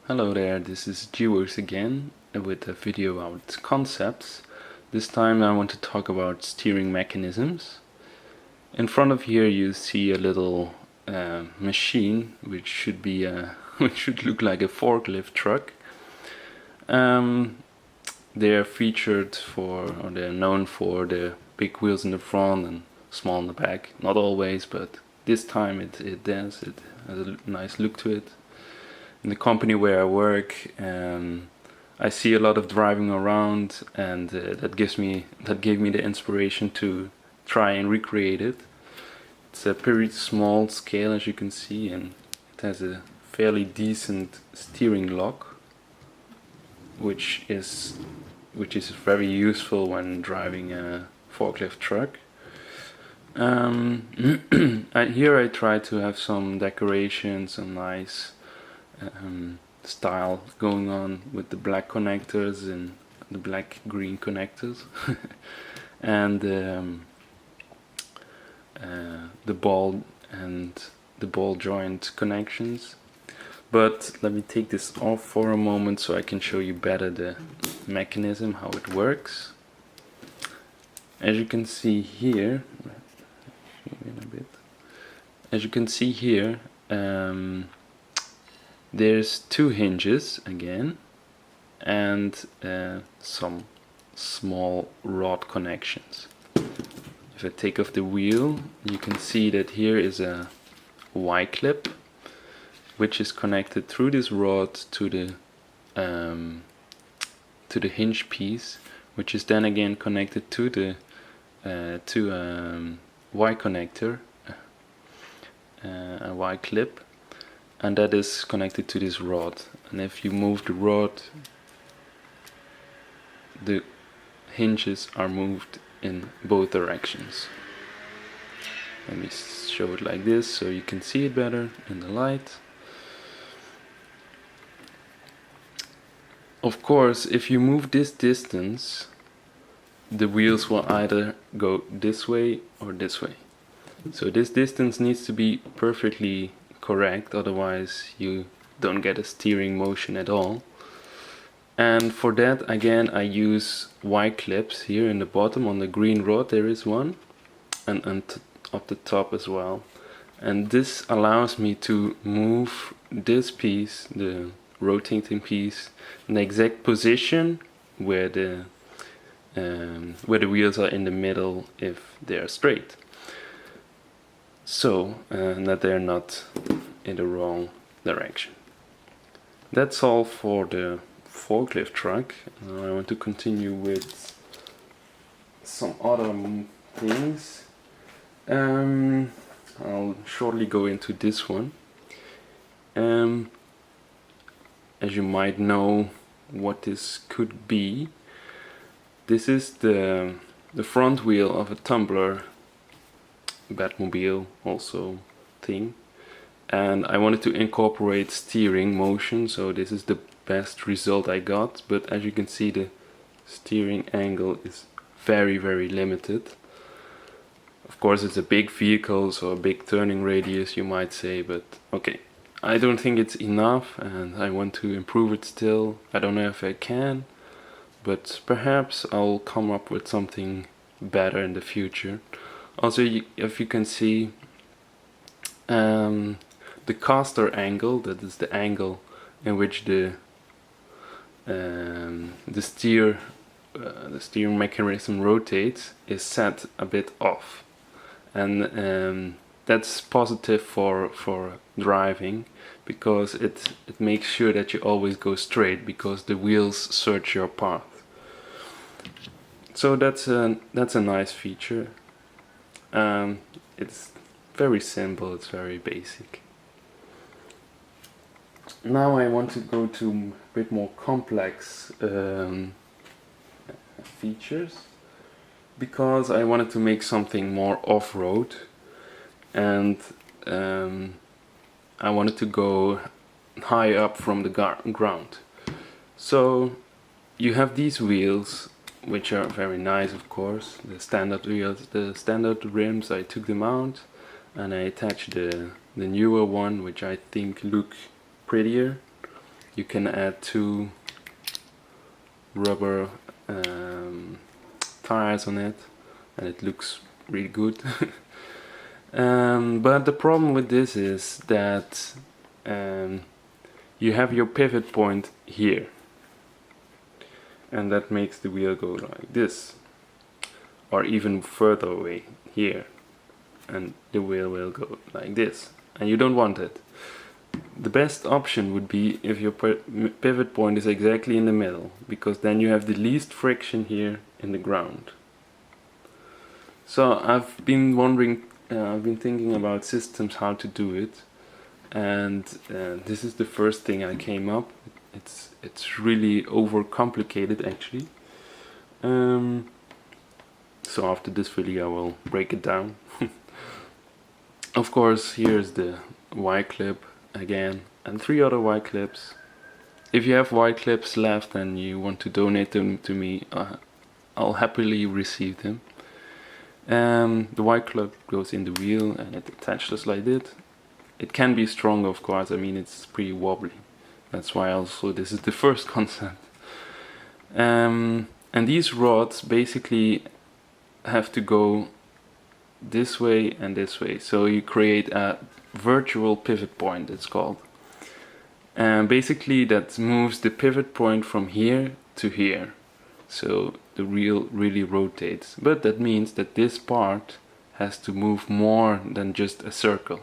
Hello there, this is GWorks again with a video about concepts. This time I want to talk about steering mechanisms. In front of here you see a little machine which should be which should look like a forklift truck. They're featured for, or they're known for the big wheels in the front and small in the back. Not always, but this time it does. It has a nice look to it. In the company where I work, I see a lot of driving around, and that gave me the inspiration to try and recreate it. It's a pretty small scale, as you can see, and it has a fairly decent steering lock, which is very useful when driving a forklift truck. Here I try to have some decoration, some nice style going on with the black connectors and the black green connectors and the ball joint connections. But let me take this off for a moment so I can show you better the mechanism, how it works. As you can see here, there's two hinges again, and some small rod connections. If I take off the wheel, you can see that here is a Y-clip, which is connected through this rod to the hinge piece, which is then again connected to the Y connector, a Y-clip. And that is connected to this rod, and if you move the rod, the hinges are moved in both directions. Let me show it like this so you can see it better in the light. Of course, if you move this distance, the wheels will either go this way or this way. So this distance needs to be perfectly correct, otherwise you don't get a steering motion at all. And for that, again, I use Y-clips here in the bottom. On the green rod there is one, and up the top as well. And this allows me to move this piece, the rotating piece, in the exact position where the wheels are in the middle if they are straight. So that they're not in the wrong direction. That's all for the forklift truck. I want to continue with some other things. I'll shortly go into this one. As you might know what this could be, this is the front wheel of a tumbler Batmobile also thing, and I wanted to incorporate steering motion, so this is the best result I got. But as you can see, the steering angle is very limited. Of course, it's a big vehicle, so a big turning radius, you might say, but okay, I don't think it's enough, and I want to improve it still. I don't know if I can, but perhaps I'll come up with something better in the future. Also, if you can see, the caster angle, that is the angle in which the steering mechanism rotates, is set a bit off, and that's positive for driving, because it makes sure that you always go straight, because the wheels search your path. So that's a nice feature. It's very simple, it's very basic. Now I want to go to a bit more complex features, because I wanted to make something more off-road, and I wanted to go high up from the ground. So you have these wheels, which are very nice, of course, the standard wheels, the standard rims. I took them out and I attached the newer one, which I think look prettier. You can add 2 rubber tires on it, and it looks really good. But the problem with this is that you have your pivot point here, and that makes the wheel go like this, or even further away here, and the wheel will go like this, and you don't want it. The best option would be if your pivot point is exactly in the middle, because then you have the least friction here in the ground. So I've been wondering, I've been thinking about systems how to do it, and this is the first thing I came up. It's really overcomplicated actually. So after this video I will break it down. Of course, here's the Y clip again, and 3 other Y clips. If you have Y clips left and you want to donate them to me, I'll happily receive them. The Y clip goes in the wheel and it attaches like this. It can be strong, of course. I mean, it's pretty wobbly. That's why also this is the first concept. And these rods basically have to go this way and this way. So you create a virtual pivot point, it's called. And basically that moves the pivot point from here to here. So the wheel really rotates. But that means that this part has to move more than just a circle.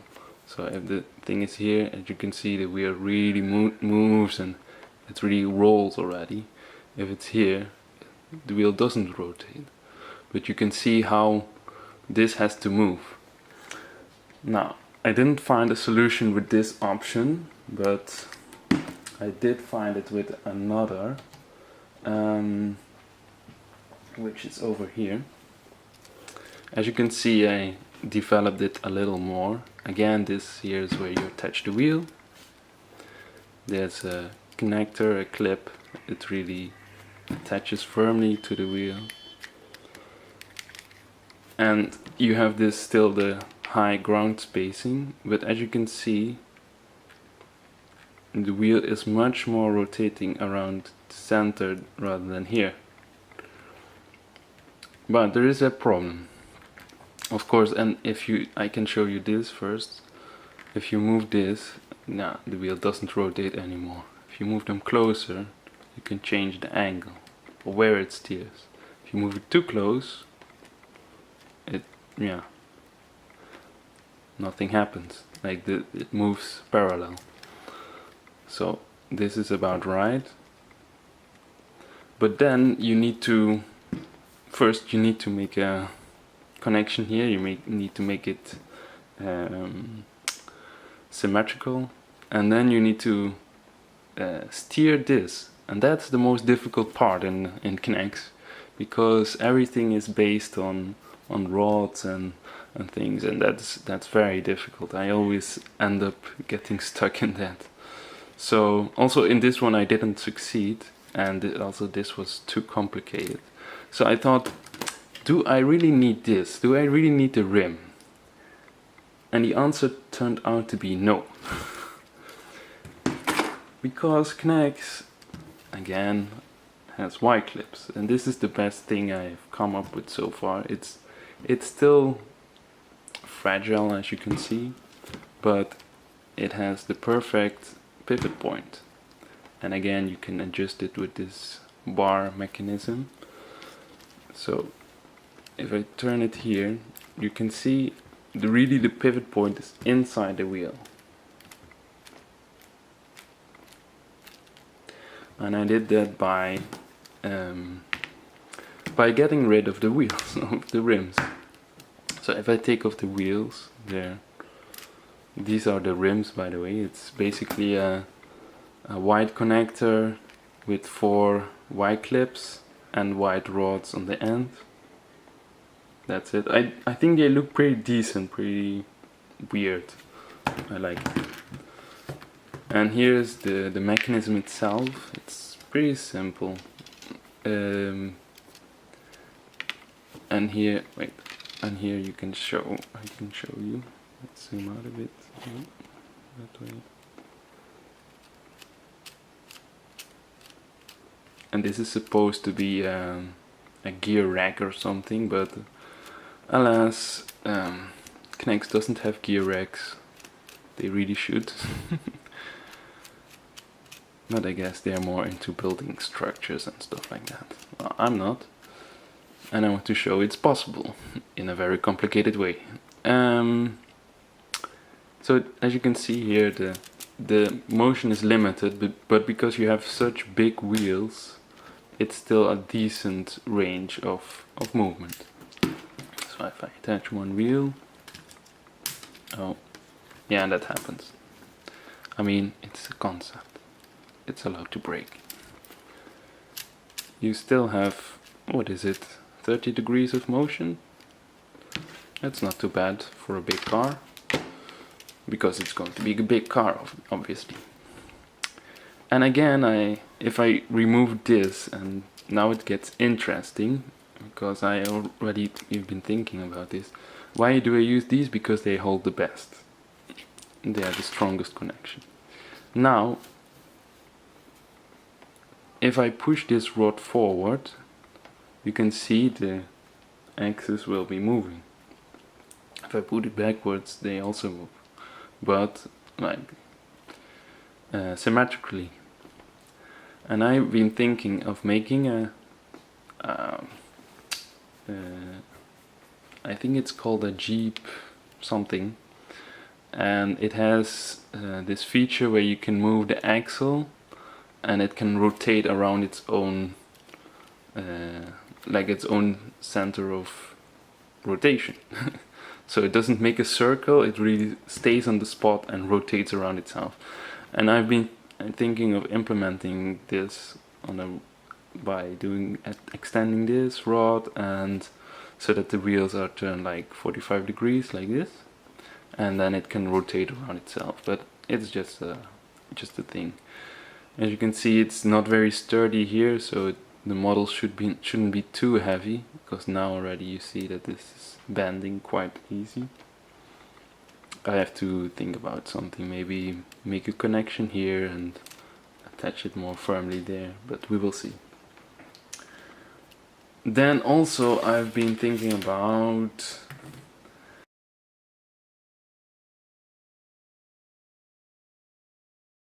So if the thing is here, as you can see, the wheel really moves and it really rolls already. If it's here, the wheel doesn't rotate. But you can see how this has to move. Now, I didn't find a solution with this option, but I did find it with another, which is over here. As you can see, I developed it a little more. Again, this here is where you attach the wheel. There's a connector, a clip. It really attaches firmly to the wheel. And you have this still the high ground spacing, but as you can see, the wheel is much more rotating around the center rather than here. But there is a problem, of course, and I can show you this first. If you move this, nah, the wheel doesn't rotate anymore. If you move them closer, you can change the angle or where it steers. If you move it too close, nothing happens. Like it moves parallel. So this is about right. But then you need to make a connection here. You need to make it symmetrical, and then you need to steer this, and that's the most difficult part in NEX, because everything is based on rods and things, and that's very difficult. I always end up getting stuck in that. So also in this one I didn't succeed, and also this was too complicated. So I thought, do I really need this? Do I really need the rim? And the answer turned out to be no. Because NEX, again, has Y clips, and this is the best thing I've come up with so far. It's still fragile, as you can see, but it has the perfect pivot point. And again, you can adjust it with this bar mechanism. So if I turn it here, you can see the pivot point is inside the wheel. And I did that by getting rid of the wheels, of the rims. So if I take off the wheels there, these are the rims, by the way. It's basically a white connector with 4 Y clips and white rods on the end. That's it. I think they look pretty decent, pretty weird. I like it. And here's the mechanism itself. It's pretty simple. And here, wait, and here you can show. I can show you. Let's zoom out a bit. That way. and this is supposed to be a gear rack or something, but alas, NEX doesn't have gear racks. They really should. But I guess they're more into building structures and stuff like that. Well, I'm not. And I want to show it's possible in a very complicated way. So as you can see here, the motion is limited, but because you have such big wheels, it's still a decent range of movement. So if I attach one wheel, oh, yeah, that happens. I mean, it's a concept. It's allowed to break. You still have, what is it, 30 degrees of motion? That's not too bad for a big car, because it's going to be a big car, obviously. And again, if I remove this, and now it gets interesting, because I already have been thinking about this. Why do I use these? Because they hold the best. They are the strongest connection. Now, if I push this rod forward, you can see the axis will be moving. If I put it backwards, they also move, but like symmetrically. And I've been thinking of making I think it's called a Jeep something, and it has this feature where you can move the axle and it can rotate around its own like its own center of rotation. So it doesn't make a circle, it really stays on the spot and rotates around itself. And I've been thinking of implementing this by extending this rod, and so that the wheels are turned like 45 degrees like this, and then it can rotate around itself. But it's just a thing. As you can see, it's not very sturdy here, so the model shouldn't be too heavy, because now already you see that this is bending quite easy. I have to think about something, maybe make a connection here and attach it more firmly there, but we will see. Then also I've been thinking about